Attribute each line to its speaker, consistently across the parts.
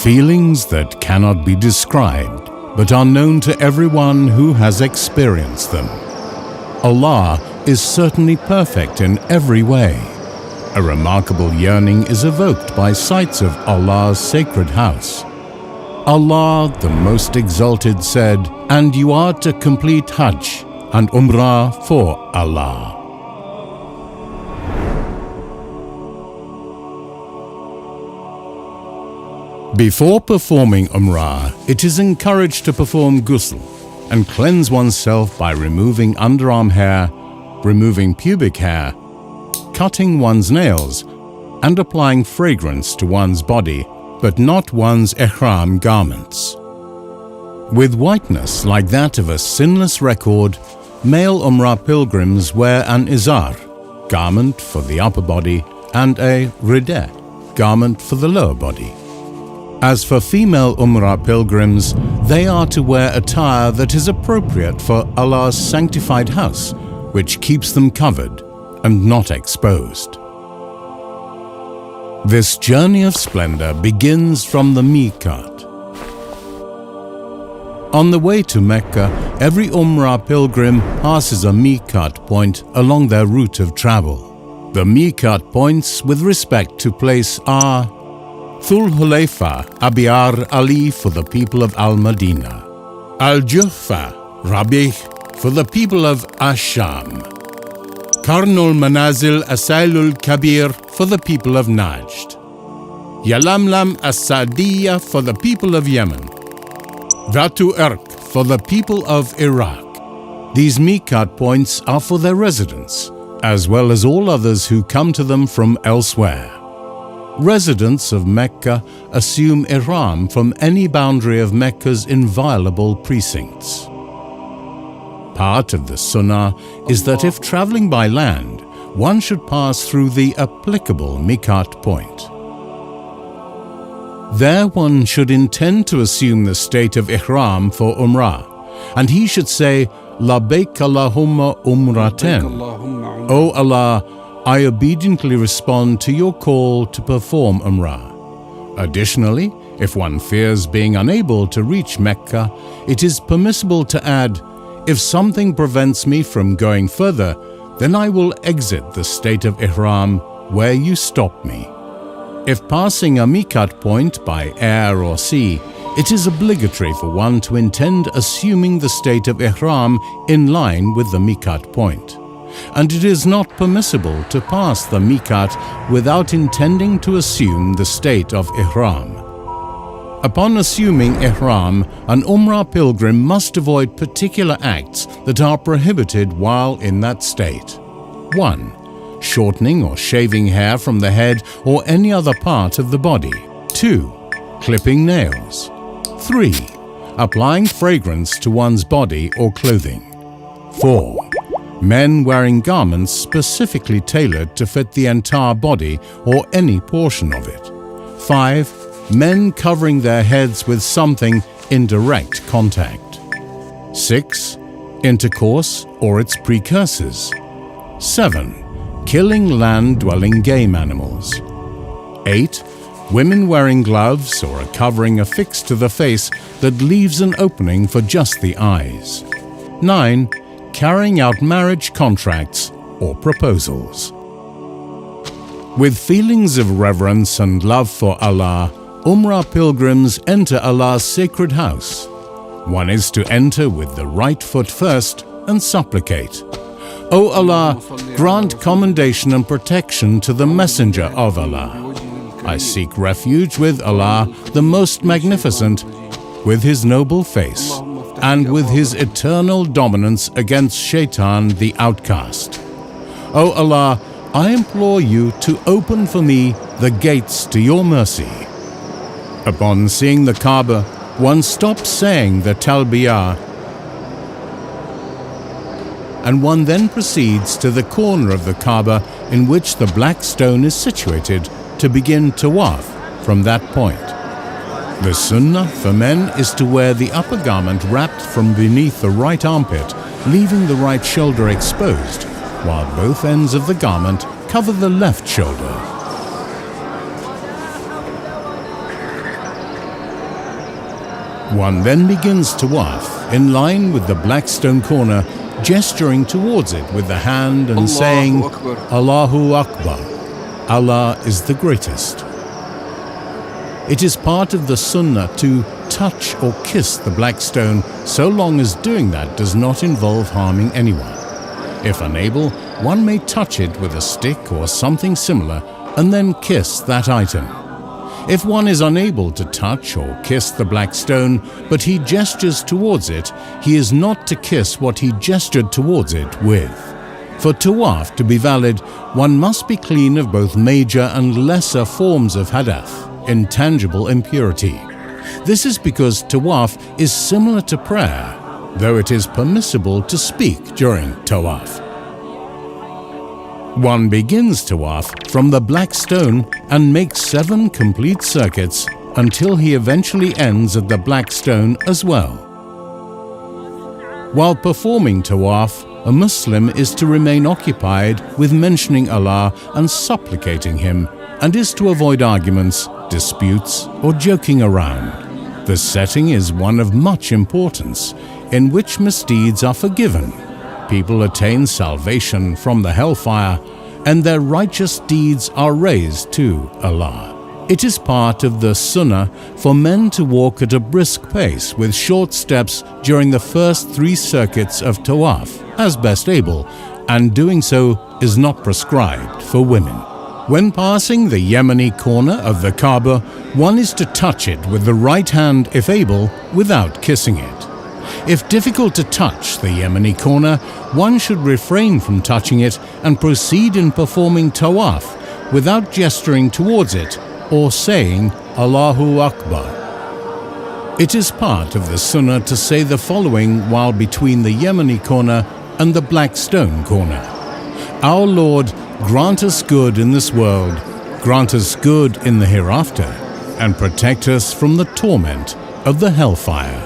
Speaker 1: Feelings that cannot be described, but are known to everyone who has experienced them. Allah is certainly perfect in every way. A remarkable yearning is evoked by sights of Allah's sacred house. Allah, the Most Exalted, said, "And you are to complete Hajj and Umrah for Allah." Before performing Umrah, it is encouraged to perform ghusl and cleanse oneself by removing underarm hair, removing pubic hair, cutting one's nails, and applying fragrance to one's body, but not one's ihram garments. With whiteness like that of a sinless record, male Umrah pilgrims wear an izar, garment for the upper body, and a rideh, garment for the lower body. As for female Umrah pilgrims, they are to wear attire that is appropriate for Allah's sanctified house, which keeps them covered and not exposed. This journey of splendor begins from the Miqat. On the way to Mecca, every Umrah pilgrim passes a Miqat point along their route of travel. The Miqat points with respect to place are Thul Hulayfa, Abiyar Ali for the people of Al-Madinah, Al-Juhfa, Rabih for the people of Ash-Sham, Karnul Manazil Asailul Kabir for the people of Najd, Yalamlam As-Sa'diyya for the people of Yemen, Dhatu Irq for the people of Iraq. These Miqat points are for their residents, as well as all others who come to them from elsewhere. Residents of Mecca assume ihram from any boundary of Mecca's inviolable precincts. Part of the sunnah is that if traveling by land, one should pass through the applicable Miqat point. There one should intend to assume the state of ihram for Umrah, and he should say, Labbaik Allahumma Umraten. O Allah, I obediently respond to your call to perform Umrah. Additionally, if one fears being unable to reach Mecca, it is permissible to add, if something prevents me from going further, then I will exit the state of ihram where you stop me. If passing a Miqat point by air or sea, it is obligatory for one to intend assuming the state of ihram in line with the Miqat point. And it is not permissible to pass the Miqat without intending to assume the state of ihram. Upon assuming ihram, an Umrah pilgrim must avoid particular acts that are prohibited while in that state. 1. Shortening or shaving hair from the head or any other part of the body. 2. Clipping nails. 3. Applying fragrance to one's body or clothing. 4. Men wearing garments specifically tailored to fit the entire body or any portion of it. 5. Men covering their heads with something in direct contact. 6. Intercourse or its precursors. 7. Killing land-dwelling game animals. 8. Women wearing gloves or a covering affixed to the face that leaves an opening for just the eyes. 9. Carrying out marriage contracts or proposals. With feelings of reverence and love for Allah, Umrah pilgrims enter Allah's sacred house. One is to enter with the right foot first and supplicate, O Allah, grant commendation and protection to the Messenger of Allah. I seek refuge with Allah, the Most Magnificent, with His noble face, and with His eternal dominance against Shaitan the outcast. O Allah, I implore you to open for me the gates to your mercy. Upon seeing the Kaaba, one stops saying the Talbiyah, and one then proceeds to the corner of the Kaaba in which the black stone is situated to begin tawaf from that point. The sunnah for men is to wear the upper garment wrapped from beneath the right armpit, leaving the right shoulder exposed, while both ends of the garment cover the left shoulder. One then begins tawaf in line with the black stone corner, gesturing towards it with the hand and saying, Allahu Akbar, Allah is the greatest. It is part of the sunnah to touch or kiss the black stone so long as doing that does not involve harming anyone. If unable, one may touch it with a stick or something similar and then kiss that item. If one is unable to touch or kiss the black stone, but he gestures towards it, he is not to kiss what he gestured towards it with. For tawaf to be valid, one must be clean of both major and lesser forms of hadath, intangible impurity. This is because tawaf is similar to prayer, though it is permissible to speak during tawaf. One begins tawaf from the black stone and makes 7 complete circuits until he eventually ends at the black stone as well. While performing tawaf, a Muslim is to remain occupied with mentioning Allah and supplicating Him, and is to avoid arguments, disputes, or joking around. The setting is one of much importance, in which misdeeds are forgiven. People attain salvation from the hellfire, and their righteous deeds are raised to Allah. It is part of the sunnah for men to walk at a brisk pace with short steps during the first 3 circuits of tawaf, as best able, and doing so is not prescribed for women. When passing the Yemeni corner of the Kaaba, one is to touch it with the right hand if able, without kissing it. If difficult to touch the Yemeni corner, one should refrain from touching it and proceed in performing tawaf without gesturing towards it or saying Allahu Akbar. It is part of the sunnah to say the following while between the Yemeni corner and the black stone corner. Our Lord, grant us good in this world, grant us good in the hereafter, and protect us from the torment of the hellfire.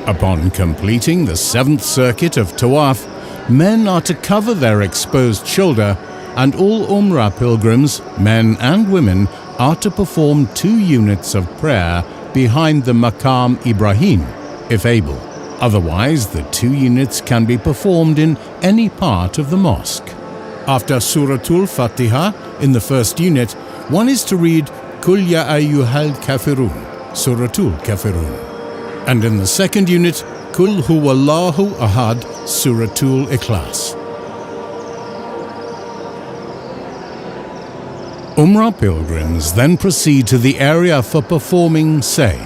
Speaker 1: Upon completing the 7th circuit of tawaf, men are to cover their exposed shoulder, and all Umrah pilgrims, men and women, are to perform 2 units of prayer behind the Maqam Ibrahim, if able. Otherwise, the 2 units can be performed in any part of the mosque. After Suratul Fatiha in the first unit, one is to read Kul Ya Ayyuhal Kafirun, Suratul Kafirun. And in the second unit, Kul Huwallahu Ahad, Suratul Ikhlas. Umrah pilgrims then proceed to the area for performing say.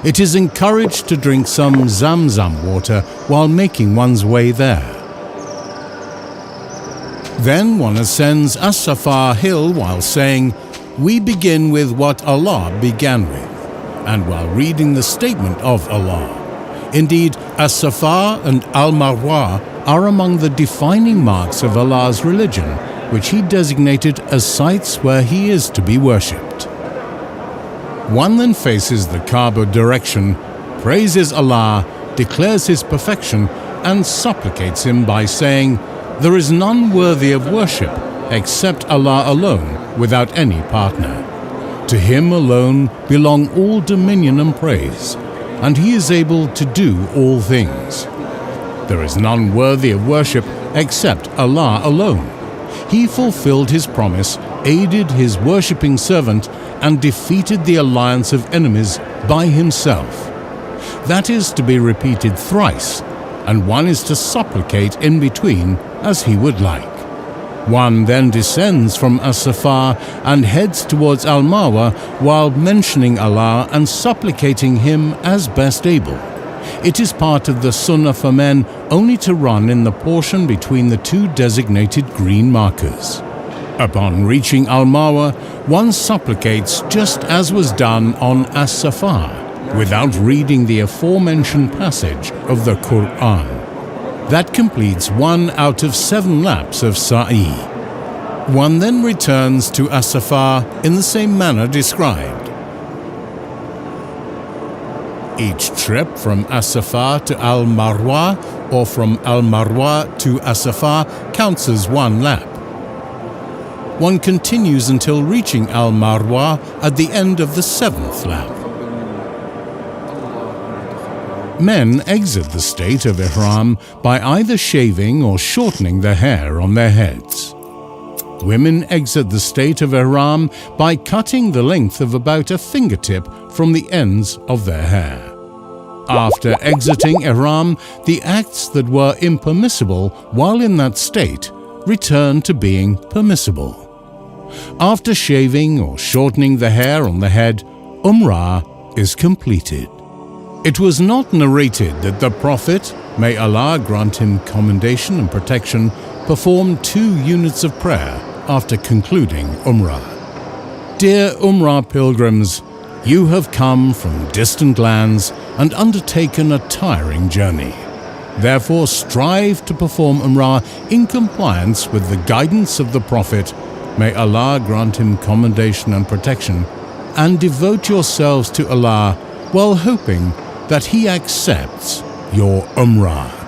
Speaker 1: It is encouraged to drink some Zamzam water while making one's way there. Then one ascends As-Safa hill while saying, We begin with what Allah began with, and while reading the statement of Allah. Indeed, As-Safa and Al-Marwa are among the defining marks of Allah's religion, which He designated as sites where He is to be worshipped. One then faces the Kaaba direction, praises Allah, declares His perfection, and supplicates Him by saying, There is none worthy of worship except Allah alone, without any partner. To Him alone belong all dominion and praise, and He is able to do all things. There is none worthy of worship except Allah alone. He fulfilled His promise, aided His worshipping servant, and defeated the alliance of enemies by Himself. That is to be repeated thrice, and one is to supplicate in between as he would like. One then descends from As-Safa and heads towards Al-Marwa while mentioning Allah and supplicating Him as best able. It is part of the sunnah for men only to run in the portion between the 2 designated green markers. Upon reaching Al-Marwa, one supplicates just as was done on As-Safa, without reading the aforementioned passage of the Quran. That completes 1 out of 7 laps of Sa'i. One then returns to As-Safa in the same manner described. Each trip from As-Safa to Al-Marwa or from Al-Marwa to As-Safa counts as 1 lap. one continues until reaching Al-Marwa at the end of the 7th lap. Men exit the state of Ihram by either shaving or shortening the hair on their heads. Women exit the state of Ihram by cutting the length of about a fingertip from the ends of their hair. After exiting Ihram, the acts that were impermissible while in that state return to being permissible. After shaving or shortening the hair on the head, Umrah is completed. It was not narrated that the Prophet, may Allah grant him commendation and protection, performed 2 units of prayer after concluding Umrah. Dear Umrah pilgrims, you have come from distant lands and undertaken a tiring journey. Therefore, strive to perform Umrah in compliance with the guidance of the Prophet, may Allah grant him commendation and protection, and devote yourselves to Allah while hoping that He accepts your Umrah.